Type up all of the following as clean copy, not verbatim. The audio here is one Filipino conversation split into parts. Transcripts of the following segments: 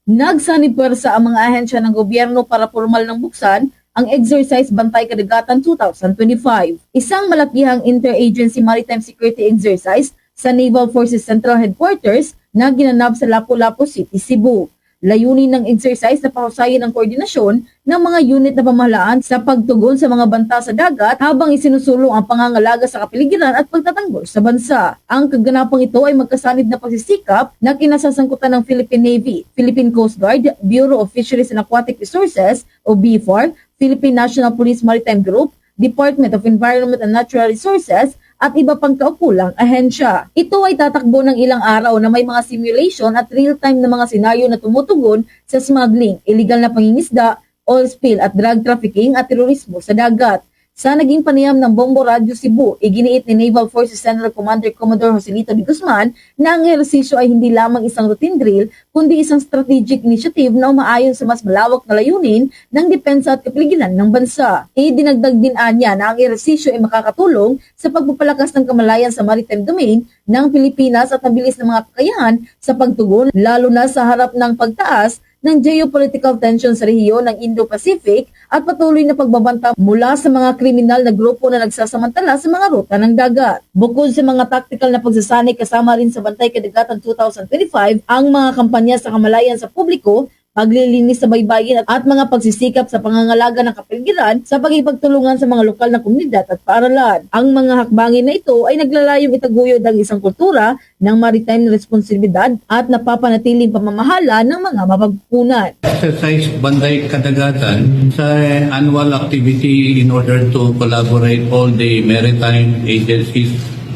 Nagsanib puwersa ang mga ahensya ng gobyerno para formal ng buksan ang Exercise Bantay Kadagatan 2025. Isang malakihang interagency maritime security exercise sa Naval Forces Central Headquarters na ginanap sa Lapu-Lapu City, Cebu. Layunin ng exercise na pahusayin ang koordinasyon ng mga unit na pamahalaan sa pagtugon sa mga banta sa dagat habang isinusulong ang pangangalaga sa kapaligiran at pagtatanggol sa bansa. Ang kaganapang ito ay magkasanib na pagsisikap na kinasasangkutan ng Philippine Navy, Philippine Coast Guard, Bureau of Fisheries and Aquatic Resources o BFAR, Philippine National Police Maritime Group, Department of Environment and Natural Resources, at iba pang kaukulang ahensya. Ito ay tatakbo ng ilang araw na may mga simulation at real-time na mga senaryo na tumutugon sa smuggling, illegal na pangingisda, oil spill at drug trafficking at terorismo sa dagat. Sa naging panayam ng Bombo Radio Cebu, iginiit ni Naval Forces General Commander Commodore Joselito de Guzman na ang ehersisyo ay hindi lamang isang routine drill, kundi isang strategic initiative na umaayon sa mas malawak na layunin ng depensa at kapaligiran ng bansa. Idinagdag din anya na ang ehersisyo ay makakatulong sa pagpapalakas ng kamalayan sa maritime domain ng Pilipinas at nabilis ng mga kakayahan sa pagtugon, lalo na sa harap ng pagtaas ng geopolitical tension sa rehiyon ng Indo-Pacific at patuloy na pagbabanta mula sa mga kriminal na grupo na nagsasamantala sa mga ruta ng dagat. Bukod sa mga tactical na pagsasanay kasama rin sa Bantay Kadagatan 2025 ang mga kampanya sa kamalayan sa publiko, paglilinis sa baybayin at mga pagsisikap sa pangangalaga ng kapaligiran sa pagipagtulungan sa mga lokal na komunidad at paaralan. Ang mga hakbangin na ito ay naglalayong itaguyod ang isang kultura ng maritime responsibilidad at napapanatiling pamamahala ng mga mapagkukunan. Exercise Bantay Kadagatan sa annual activity in order to collaborate all the maritime agencies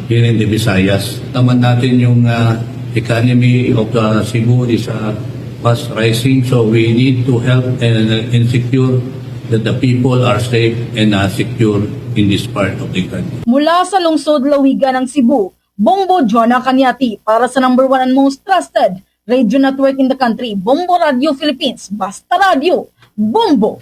here in the Visayas. Naman natin yung economy of Cebu is fast rising, so we need to help and secure that the people are safe and secure in this part of the country. Mula sa lungsod Lawigan ng Cebu, Bombo Jonah Cañati para sa number 1 and most trusted radio network in the country, Bombo Radio Philippines. Basta Radio, Bombo!